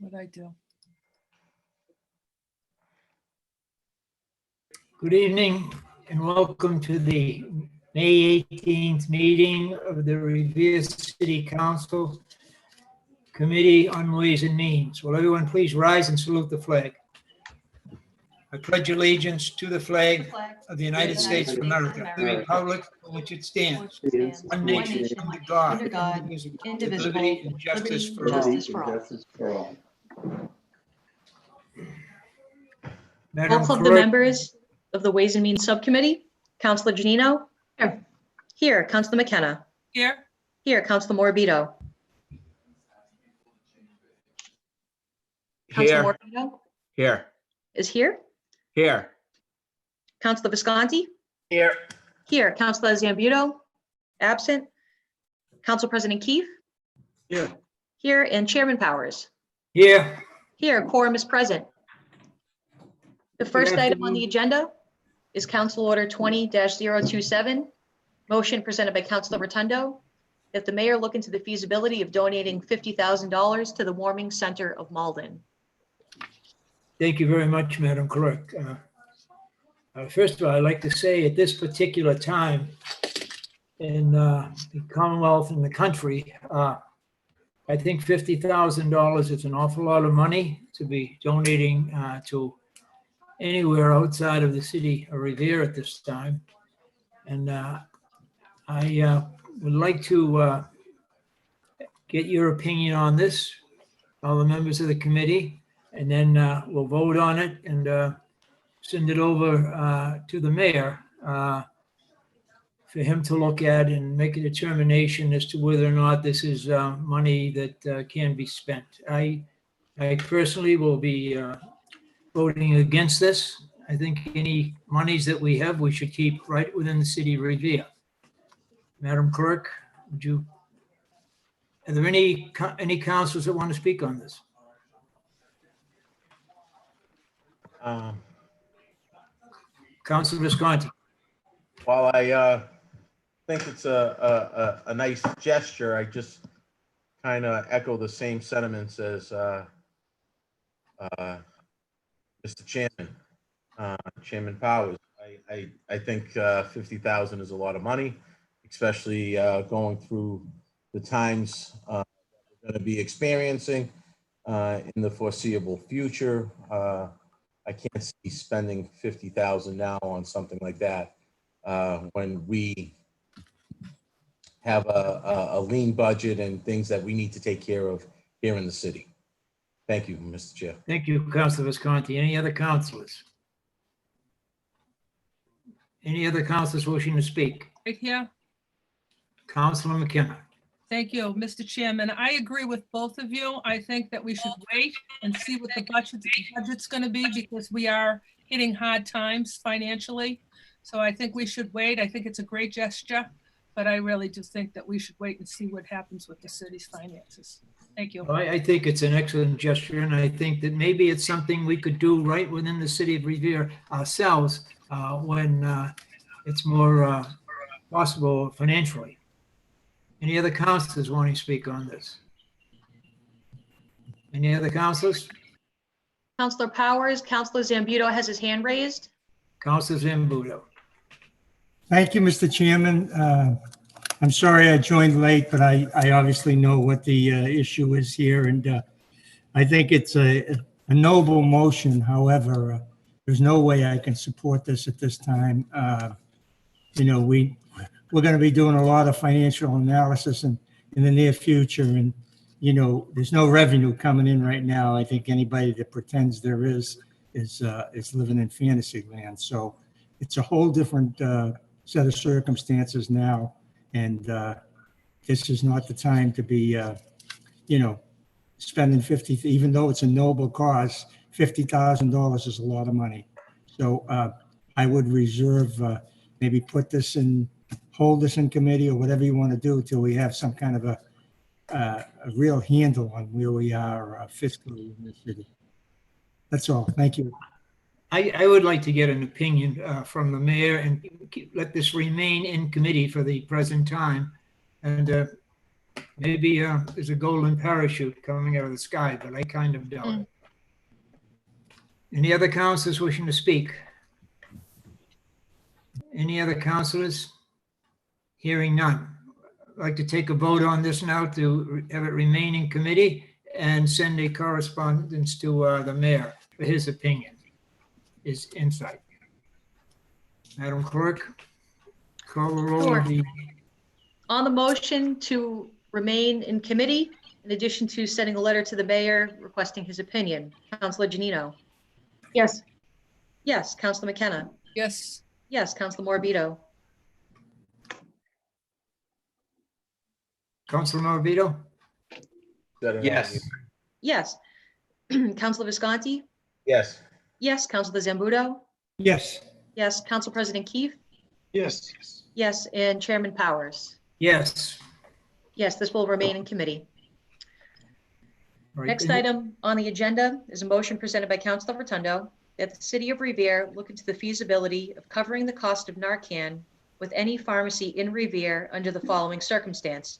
What'd I do? Good evening and welcome to the May 18th meeting of the Revere City Council Committee on Ways and Means. Will everyone please rise and salute the flag? I pledge allegiance to the flag of the United States of America, the republic for which it stands, one nation under God, indivisible, with liberty and justice for all. Madam Both of the Clerk, members of the Ways and Means Subcommittee, Councilor Janino. Here. Here, Councilor McKenna. Here, Here, Councilor Morbido. Councilor Here, Morbido here, is here. here. Councilor Visconti. Here. Here, Councilor Zambuto, absent. Council President Keefe. Here. Here, and Chairman Powers. here. Here, quorum is present. The first item on the agenda is Council Order 20-027, motion presented by Councilor Rotundo, that the mayor look into the feasibility of donating $50,000 to the Warming Center of Malden. Thank you very much, Madam Clerk. First of all, I'd like to say at this particular time in the Commonwealth and the country, I think $50,000 is an awful lot of money to be donating to anywhere outside of the city of Revere at this time. And I would like to get your opinion on this, all the members of the committee, and then we'll vote on it and send it over to the mayor for him to look at and make a determination as to whether or not this is money that can be spent. I personally will be voting against this. I think any monies that we have, we should keep right within the city of Revere. Madam Clerk, are there any councilors that want to speak on this? Councilor Visconti. While I think it's a nice gesture, I just kind of echo the same sentiments as Mr. Chairman, Chairman Powers. I think 50,000 is a lot of money, especially going through the times we're going to be experiencing in the foreseeable future. I can't see spending 50,000 now on something like that when we have a lean budget and things that we need to take care of here in the city. Thank you, Mr. Chair. Thank you, Councilor Visconti. Any other councilors? Any other councilors wishing to speak? right here. Councilor McKenna. Thank you, Mr. Chairman. I agree with both of you. I think that we should wait and see what the budget's going to be, because we are hitting hard times financially. So I think we should wait. I think it's a great gesture, but I really do think that we should wait and see what happens with the city's finances. Thank you. I think it's an excellent gesture, and I think that maybe it's something we could do right within the city of Revere ourselves when it's more possible financially. Any other councilors wanting to speak on this? Any other councilors? Councilor Powers, Councilor Zambuto has his hand raised. Councilor Zambuto. Thank you, Mr. Chairman. I'm sorry I joined late, but I obviously know what the issue is here, and I think it's a noble motion. However, there's no way I can support this at this time. We're going to be doing a lot of financial analysis in the near future, and there's no revenue coming in right now. I think anybody that pretends there is living in fantasy land. So it's a whole different set of circumstances now, and this is not the time to be, spending even though it's a noble cause. $50,000 is a lot of money. So I would reserve, maybe hold this in committee or whatever you want to do till we have some kind of a real handle on where we are fiscally in the city. That's all. Thank you. I would like to get an opinion from the mayor and let this remain in committee for the present time. And Maybe there's a golden parachute coming out of the sky, but I kind of doubt it. Any other councilors wishing to speak? Any other councilors? Hearing none. I'd like to take a vote on this now to have it remain in committee and send a correspondence to the mayor for his opinion, his insight. Madam Clerk, call the roll of the, On the motion to remain in committee, in addition to sending a letter to the mayor requesting his opinion, Councilor Janino? Yes. Yes. Councilor McKenna? Yes, Yes. Councilor Morbido? Councilor Morbido? Yes. Yes. Councilor Visconti? Yes. Yes. Councilor Zambudo? Yes. Yes. Council President Keefe? Yes. Yes. And Chairman Powers? Yes. Yes, this will remain in committee. All right. Next item on the agenda is a motion presented by Councilor Rotundo that the city of Revere look into the feasibility of covering the cost of Narcan with any pharmacy in Revere under the following circumstance.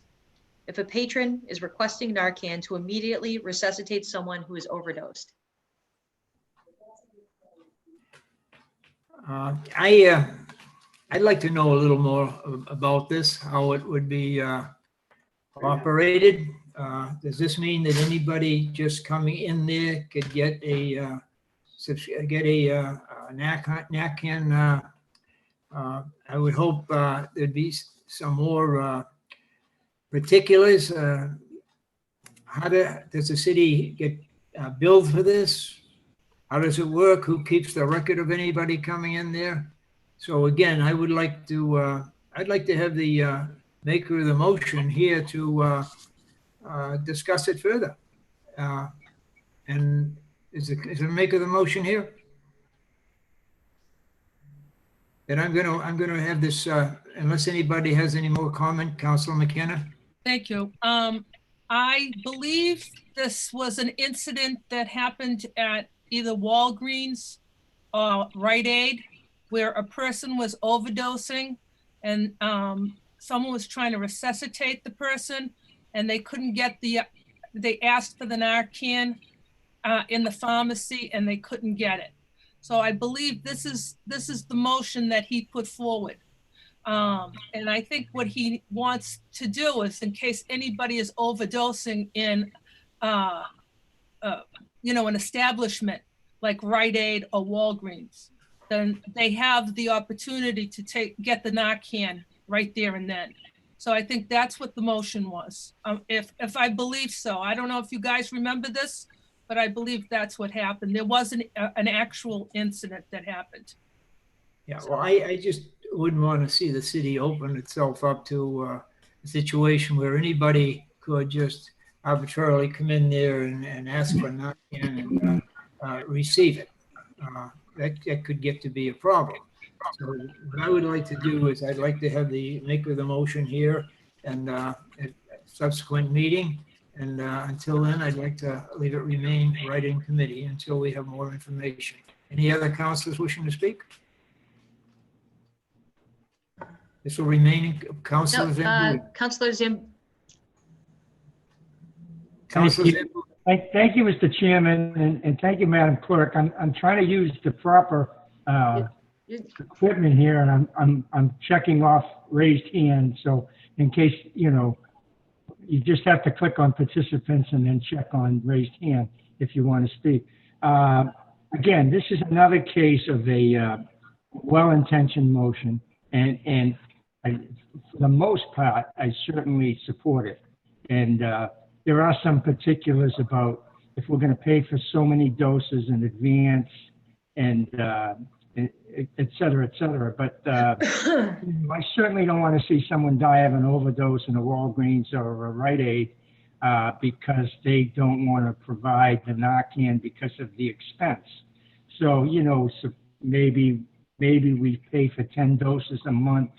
If a patron is requesting Narcan to immediately resuscitate someone who is overdosed. I'd like to know a little more about this, how it would be operated. Does this mean that anybody just coming in there could get a Narcan? I would hope there'd be some more particulars. How does the city get billed for this? How does it work? Who keeps the record of anybody coming in there? So again, I would like to, I'd like to have the maker of the motion here to discuss it further. And is the maker of the motion here? And I'm gonna have this, unless anybody has any more comment, Councilor McKenna? thank you. I believe this was an incident that happened at either Walgreens or Rite Aid, where a person was overdosing and someone was trying to resuscitate the person and they couldn't get they asked for the Narcan in the pharmacy and they couldn't get it. So I believe this is the motion that he put forward. And I think what he wants to do is, in case anybody is overdosing in, an establishment like Rite Aid or Walgreens, then they have the opportunity to get the Narcan right there and then. So I think that's what the motion was. If I believe so, I don't know if you guys remember this, but I believe that's what happened. There was an actual incident that happened. Yeah, well, I just wouldn't want to see the city open itself up to a situation where anybody could just arbitrarily come in there and ask for Narcan and receive it. That could get to be a problem. So what I would like to do is I'd like to have the maker of the motion here and at a subsequent meeting. And until then, I'd like to leave it remain right in committee until we have more information. Any other councilors wishing to speak? This will remain in councilors. Councilor Councilors. Thank you, Mr. Chairman, and thank you, Madam Clerk. I'm trying to use the proper equipment here, and I'm checking off raised hand. So in case, you just have to click on participants and then check on raised hand if you want to speak. Again, this is another case of a well-intentioned motion, and for the most part, I certainly support it. And there are some particulars about if we're going to pay for so many doses in advance and et cetera, et cetera. But I certainly don't want to see someone die of an overdose in a Walgreens or a Rite Aid because they don't want to provide the Narcan because of the expense. So, so maybe we pay for 10 doses a month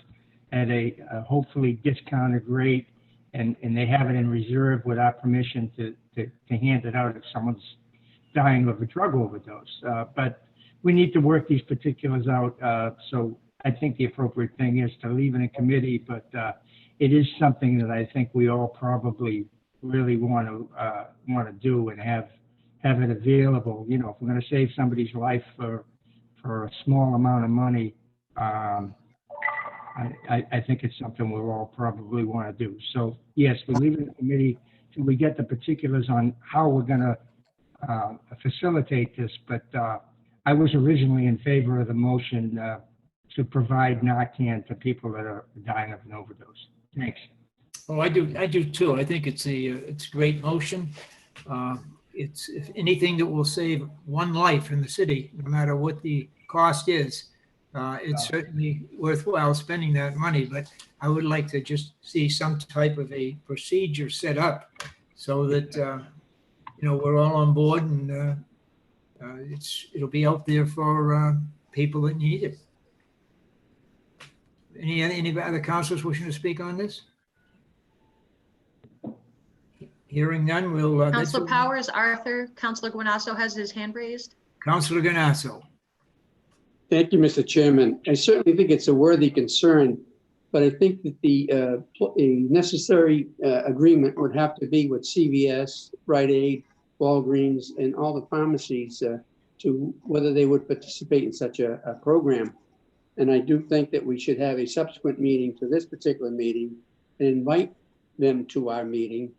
at a hopefully discounted rate, and they have it in reserve with our permission to hand it out if someone's dying of a drug overdose. But we need to work these particulars out. So I think the appropriate thing is to leave it in committee, but it is something that I think we all probably really want to do and have it available. You know, if we're going to save somebody's life for a small amount of money, I think it's something we'll all probably want to do. So yes, we leave it in the committee till we get the particulars on how we're going to facilitate this. But I was originally in favor of the motion to provide Narcan to people that are dying of an overdose. Thanks. Oh, I do too. I think it's a great motion. It's if anything that will save one life in the city, no matter what the cost is. It's certainly worthwhile spending that money, but I would like to just see some type of a procedure set up so that, we're all on board and it'll be out there for people that need it. Any other councilors wishing to speak on this? Hearing none, we'll. Councilor Powers, Arthur, Councilor Guanasso has his hand raised. Councilor Ganasso. Thank you, Mr. Chairman. I certainly think it's a worthy concern, but I think that a necessary agreement would have to be with CVS, Rite Aid, Walgreens, and all the pharmacies to whether they would participate in such a program. And I do think that we should have a subsequent meeting to this particular meeting and invite them to our meeting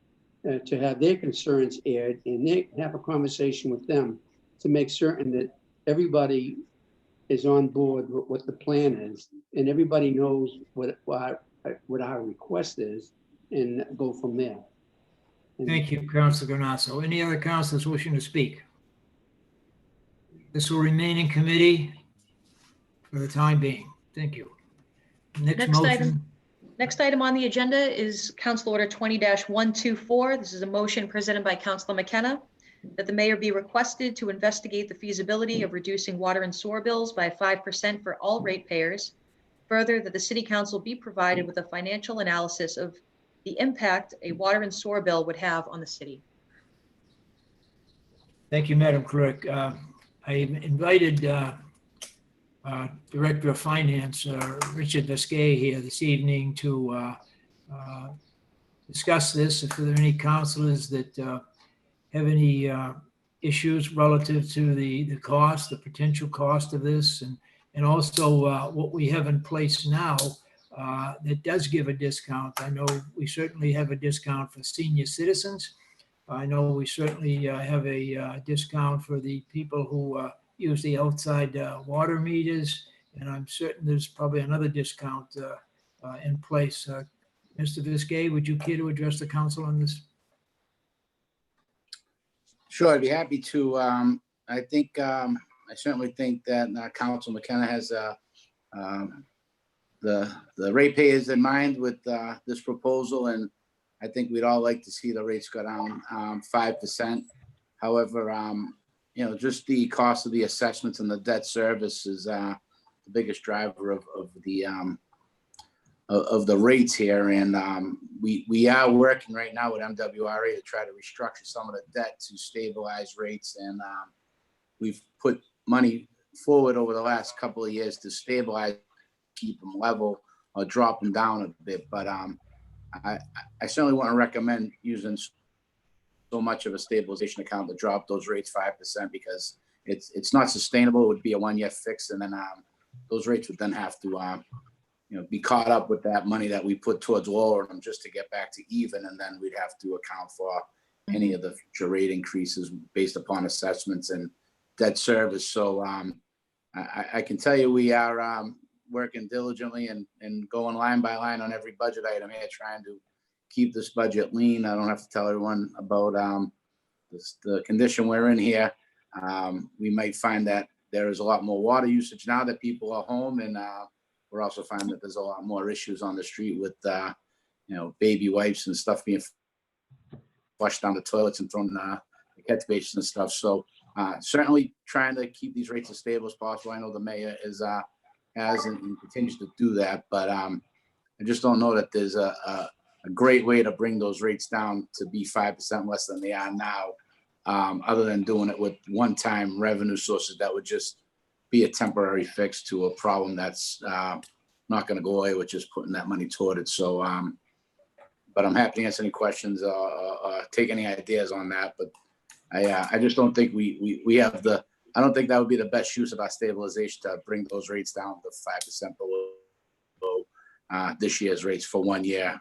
to have their concerns aired and they have a conversation with them to make certain that everybody is on board with what the plan is and everybody knows what our request is and go from there. Thank you, Councilor Ganasso. Any other councilors wishing to speak? This will remain in committee for the time being. Thank you. Next item on the agenda is Council Order 20-124. This is a motion presented by Councilor McKenna that the mayor be requested to investigate the feasibility of reducing water and sewer bills by 5% for all ratepayers. Further, that the city council be provided with a financial analysis of the impact a water and sewer bill would have on the city. Thank you, Madam Clerk. I invited Director of Finance, Richard Vesquet, here this evening to discuss this. If there are any councilors that have any issues relative to the cost, the potential cost of this, and also what we have in place now that does give a discount. I know we certainly have a discount for senior citizens. I know we certainly have a discount for the people who use the outside water meters, and I'm certain there's probably another discount in place. Mr. Vesquet, would you care to address the council on this? Sure, I'd be happy to. I certainly think that Council McKenna has the ratepayers in mind with this proposal, and I think we'd all like to see the rates go down 5%. However, just the cost of the assessments and the debt service is the biggest driver of the rates here. And we are working right now with MWRA to try to restructure some of the debt to stabilize rates. And we've put money forward over the last couple of years to stabilize, keep them level or drop them down a bit. But I certainly want to recommend using so much of a stabilization account to drop those rates 5% because it's not sustainable. It would be a 1-year fix, and then those rates would then have to be caught up with that money that we put towards lowering them just to get back to even, and then we'd have to account for any of the future rate increases based upon assessments and debt service. So I can tell you we are working diligently and going line by line on every budget item here, trying to keep this budget lean. I don't have to tell everyone about the condition we're in here. We might find that there is a lot more water usage now that people are home, and we're also finding that there's a lot more issues on the street with baby wipes and stuff being flushed down the toilets and thrown in the catch basins and stuff. So certainly trying to keep these rates as stable as possible. I know the mayor has and continues to do that, but I just don't know that there's a great way to bring those rates down to be 5% less than they are now, other than doing it with one-time revenue sources that would just be a temporary fix to a problem that's not going to go away with just putting that money toward it. So But I'm happy to answer any questions, take any ideas on that. But I just don't think we have I don't think that would be the best use of our stabilization to bring those rates down to 5% below this year's rates for 1 year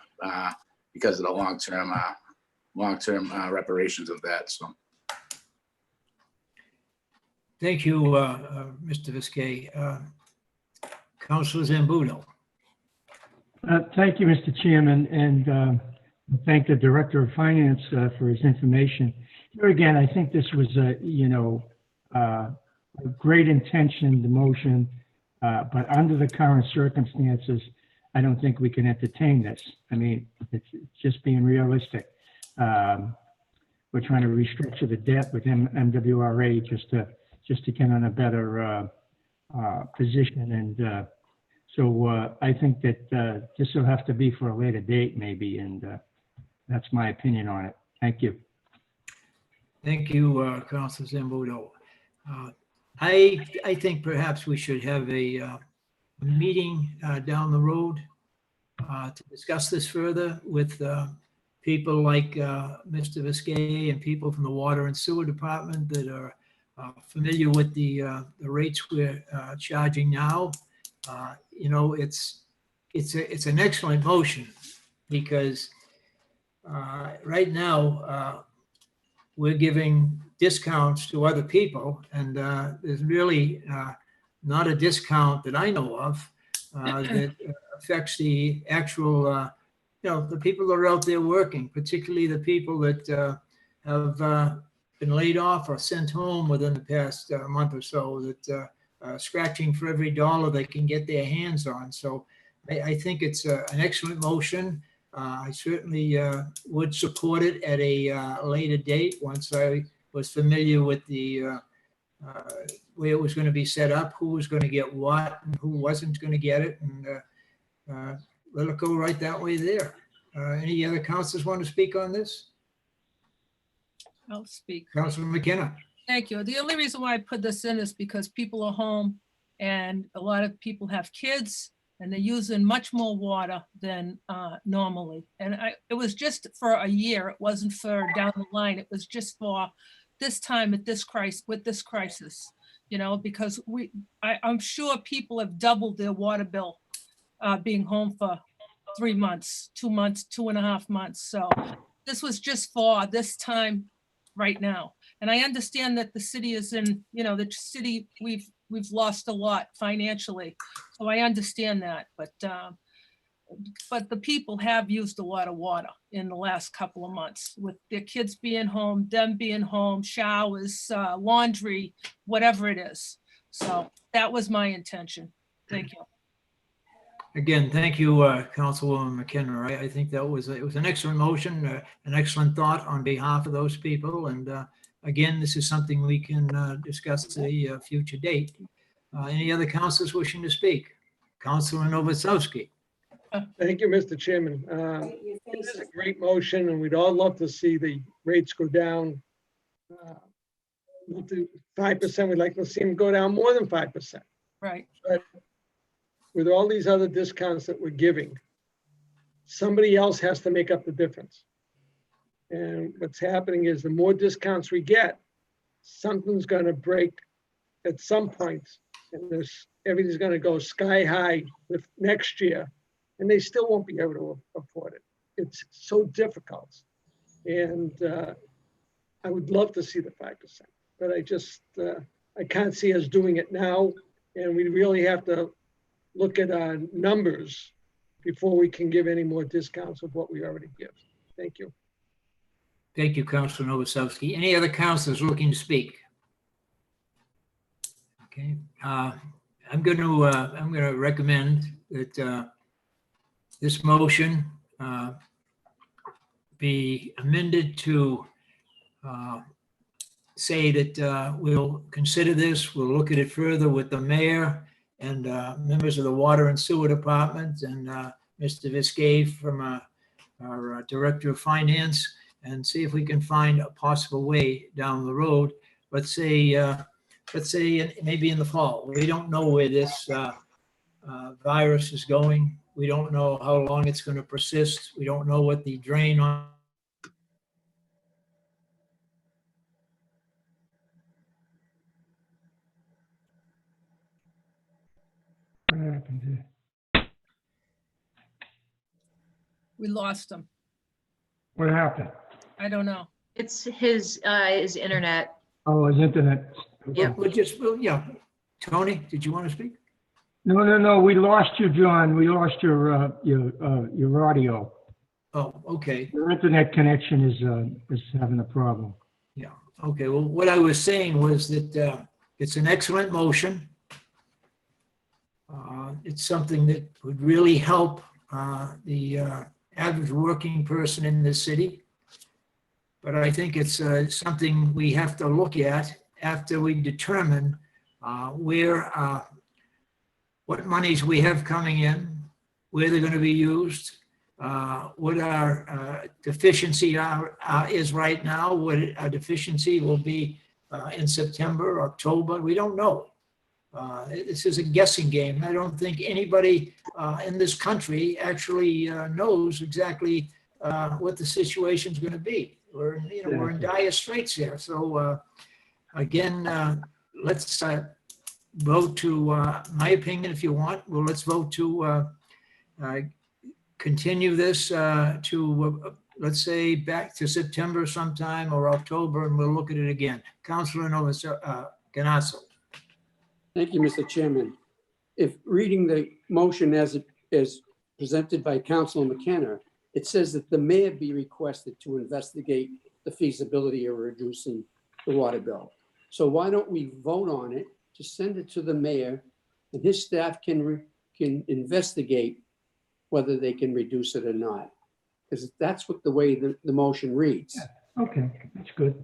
because of the long-term reparations of that. So. Thank you, Mr. Viskey. Councilor Zambudo. Thank you, Mr. Chairman, and thank the Director of Finance for his information. Here again, I think this was a great intention, the motion, but under the current circumstances, I don't think we can entertain this. I mean, it's just being realistic. We're trying to restructure the debt with MWRA just to get on a better position, and so I think that this will have to be for a later date, maybe, and that's my opinion on it. Thank you. Thank you, Councilor Zambudo. I think perhaps we should have a meeting down the road to discuss this further with people like Mr. Viskey and people from the Water and Sewer Department that are familiar with the rates we're charging now. It's an excellent motion because right now we're giving discounts to other people, and there's really not a discount that I know of that affects the actual, the people that are out there working, particularly the people that have been laid off or sent home within the past month or so, that scratching for every dollar they can get their hands on. So I think it's an excellent motion. I certainly would support it at a later date once I was familiar with the way it was going to be set up, who was going to get what and who wasn't going to get it, and let it go right that way there. Any other councilors want to speak on this? I'll speak. Councilor McKenna. Thank you. The only reason why I put this in is because people are home and a lot of people have kids and they're using much more water than normally. And it was just for a year. It wasn't for down the line. It was just for this time at this crisis, with this crisis, because I'm sure people have doubled their water bill being home for 3 months, 2 months, 2.5 months. So this was just for this time right now. And I understand that the city is in, the city, we've lost a lot financially. So I understand that, but the people have used a lot of water in the last couple of months with their kids being home, them being home, showers, laundry, whatever it is. So that was my intention. Thank you. Again, thank you, Councilwoman McKenna. I think it was an excellent motion, an excellent thought on behalf of those people. And again, this is something we can discuss at a future date. Any other councilors wishing to speak? Councilor Novoselsky. Thank you, Mr. Chairman. This is a great motion, and we'd all love to see the rates go down. To 5%, we'd like to see them go down more than 5%. Right. But with all these other discounts that we're giving, somebody else has to make up the difference. And what's happening is the more discounts we get, something's going to break at some point, and everything's going to go sky high with next year, and they still won't be able to afford it. It's so difficult. And I would love to see the 5%, but I can't see us doing it now. And we really have to look at our numbers before we can give any more discounts of what we already give. Thank you. Thank you, Councilor Novoselsky. Any other councilors looking to speak? Okay, I'm going to recommend that this motion be amended to say that we'll consider this, we'll look at it further with the mayor and members of the Water and Sewer Department and Mr. Viskey from our Director of Finance, and see if we can find a possible way down the road. Let's say maybe in the fall. We don't know where this virus is going. We don't know how long it's going to persist. We don't know what the drain on. What happened here? We lost him. What happened? I don't know. It's his internet. Oh, his internet. Yeah. We'll just, well, yeah. Tony, did you want to speak? No. We lost you, John. We lost your audio. Oh, okay. Your internet connection is having a problem. Yeah. Okay. Well, what I was saying was that it's an excellent motion. It's something that would really help the average working person in this city. But I think it's something we have to look at after we determine what monies we have coming in, where they're going to be used, what our deficiency is right now, what our deficiency will be in September, October. We don't know. This is a guessing game. I don't think anybody in this country actually knows exactly what the situation is going to be. We're in dire straits here. So again, let's vote to, my opinion, if you want, well, let's vote to continue this to, let's say, back to September sometime or October, and we'll look at it again. Councilor Ganasso. Thank you, Mr. Chairman. If reading the motion as presented by Councilor McKenna, it says that the mayor be requested to investigate the feasibility of reducing the water bill. So why don't we vote on it to send it to the mayor, and his staff can investigate whether they can reduce it or not? Because that's what the way the motion reads. Okay, that's good.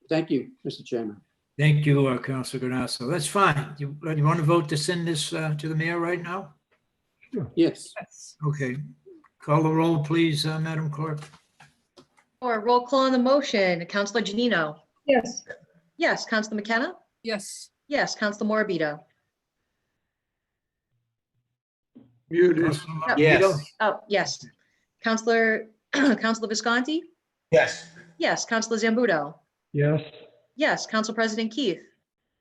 Thank you, Mr. Chairman. Thank you, Councilor Ganasso. That's fine. You want to vote to send this to the mayor right now? Yes. Yes. Okay. Call the roll, please, Madam Clerk. Or roll call on the motion. Councilor Janino? Yes. Yes. Councilor McKenna? Yes. Yes. Councilor Morbido? Muted. Councilor Yes. Morbido? Oh, yes. Councilor Visconti? Yes. Yes. Councilor Zambudo? Yes. Yes. Council President Keith?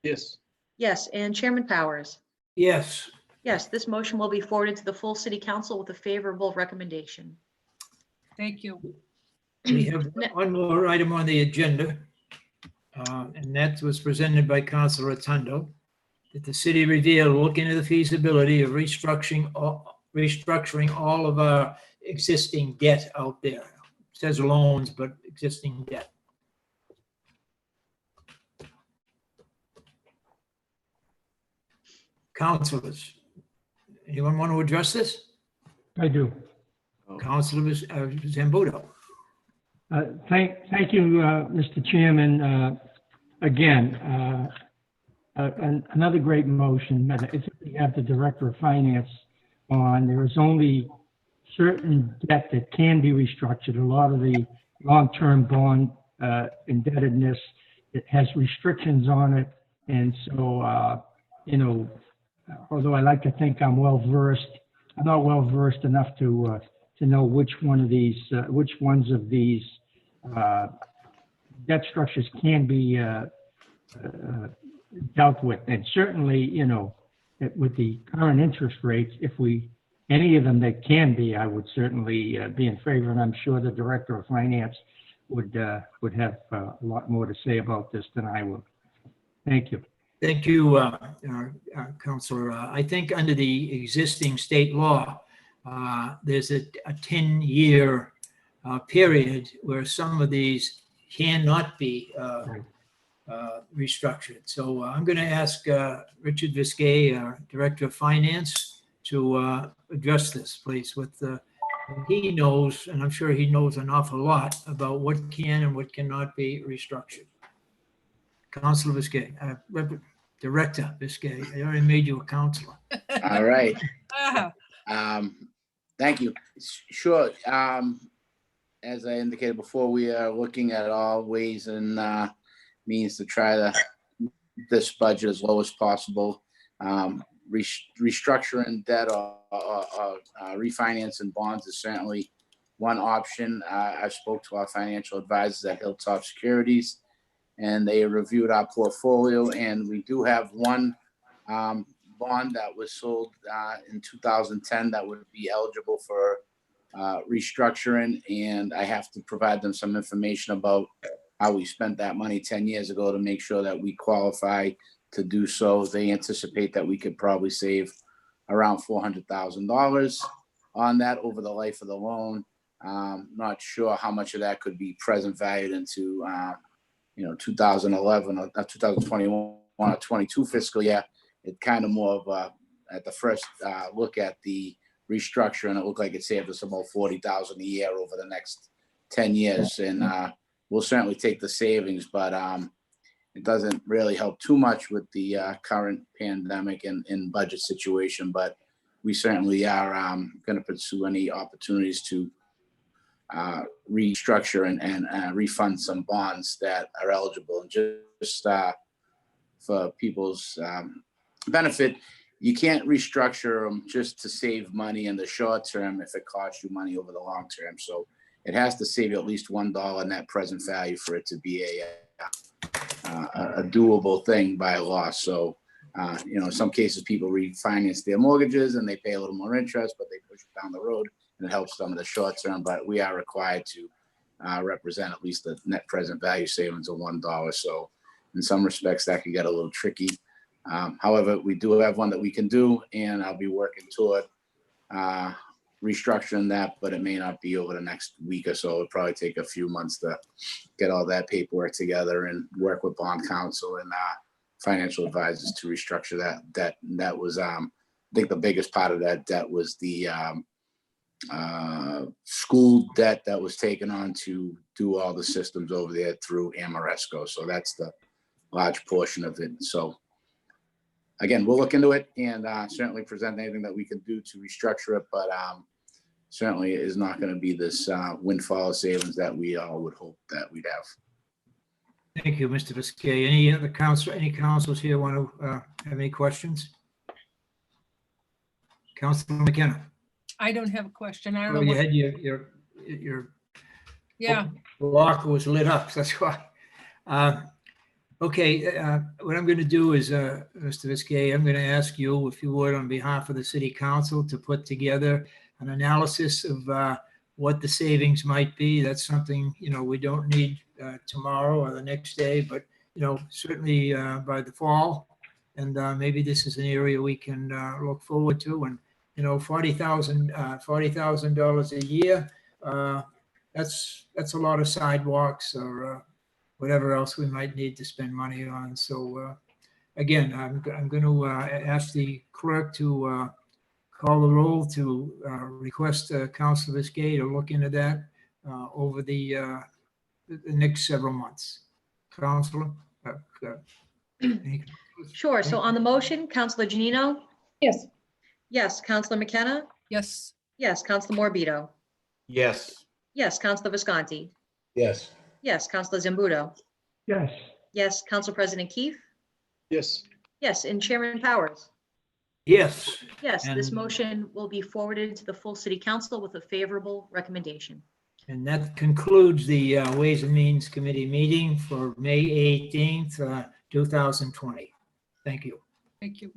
Yes. Yes. And Chairman Powers? Yes. Yes, this motion will be forwarded to the full city council with a favorable recommendation. Thank you. We have one more item on the agenda, and that was presented by Councilor Rotundo, that the city reveal look into the feasibility of restructuring all of our existing debt out there. It says loans, but existing debt. Councilors, anyone want to address this? I do. Councilor Zambudo. Thank you, Mr. Chairman. Again, another great motion. I think we have the Director of Finance on. There is only certain debt that can be restructured. A lot of the long-term bond indebtedness, it has restrictions on it. And so, although I like to think I'm well-versed, I'm not well-versed enough to know which ones of these debt structures can be dealt with. And certainly, with the current interest rates, any of them that can be, I would certainly be in favor. And I'm sure the Director of Finance would have a lot more to say about this than I would. Thank you. Thank you, Councilor. I think under the existing state law, there's a 10-year period where some of these cannot be restructured. So I'm going to ask Richard Viscay, our Director of Finance, to address this, please, with he knows, and I'm sure he knows an awful lot about what can and what cannot be restructured. Councilor Viscay, Director Viscay, I already made you a councilor. All right. Ah, Thank you. Sure. As I indicated before, we are looking at all ways and means to try to this budget as low as possible. Restructuring debt or refinancing bonds is certainly one option. I spoke to our financial advisors at Hilltop Securities, and they reviewed our portfolio, and we do have one bond that was sold in 2010 that would be eligible for restructuring, and I have to provide them some information about how we spent that money 10 years ago to make sure that we qualify to do so. They anticipate that we could probably save around $400,000 on that over the life of the loan. Not sure how much of that could be present valued into 2011 or 2021 or 22 fiscal year. It kind of more of at the first look at the restructure, and it looked like it saved us about $40,000 a year over the next 10 years. And we'll certainly take the savings, but it doesn't really help too much with the current pandemic and budget situation. But we certainly are going to pursue any opportunities to restructure and refund some bonds that are eligible. And just for people's benefit, you can't restructure them just to save money in the short term if it costs you money over the long term. So it has to save you at least $1 net present value for it to be a doable thing by law. So, in some cases, people refinance their mortgages and they pay a little more interest, but they push it down the road and it helps them in the short term. But we are required to represent at least the net present value savings of $1. So in some respects, that can get a little tricky. However, we do have one that we can do, and I'll be working toward restructuring that, but it may not be over the next week or so. It'll probably take a few months to get all that paperwork together and work with bond counsel and financial advisors to restructure that debt. And that was, I think the biggest part of that debt was the school debt that was taken on to do all the systems over there through Amoresco. So that's the large portion of it. So again, we'll look into it and certainly present anything that we can do to restructure it, but certainly it is not going to be this windfall of savings that we all would hope that we'd have. Thank you, Mr. Biscay. Any other any councilors here want to have any questions? Councilor McKenna. I don't have a question. I don't Oh, know. you what- had your Yeah, block was lit up. That's why. Okay, what I'm going to do is, Mr. Biscay, I'm going to ask you, if you would, on behalf of the city council, to put together an analysis of what the savings might be. That's something, we don't need tomorrow or the next day, but, certainly by the fall. And maybe this is an area we can look forward to. And, $40,000 a year, that's a lot of sidewalks or whatever else we might need to spend money on. So again, I'm going to ask the clerk to call the roll to request Councilor Biscay to look into that over the next several months. Councilor? Sure. So on the motion, Counselor Janino? Yes. Yes. Counselor McKenna? yes, Yes. Counselor Morbido? Yes. Yes. Counselor Visconti? Yes. Yes. Counselor Zambudo? Yes. Yes. Council President Keefe? Yes. Yes. And Chairman Powers? Yes. Yes, this And- motion will be forwarded to the full city council with a favorable recommendation. And that concludes the Ways and Means Committee meeting for May 18th, 2020. Thank you. thank you.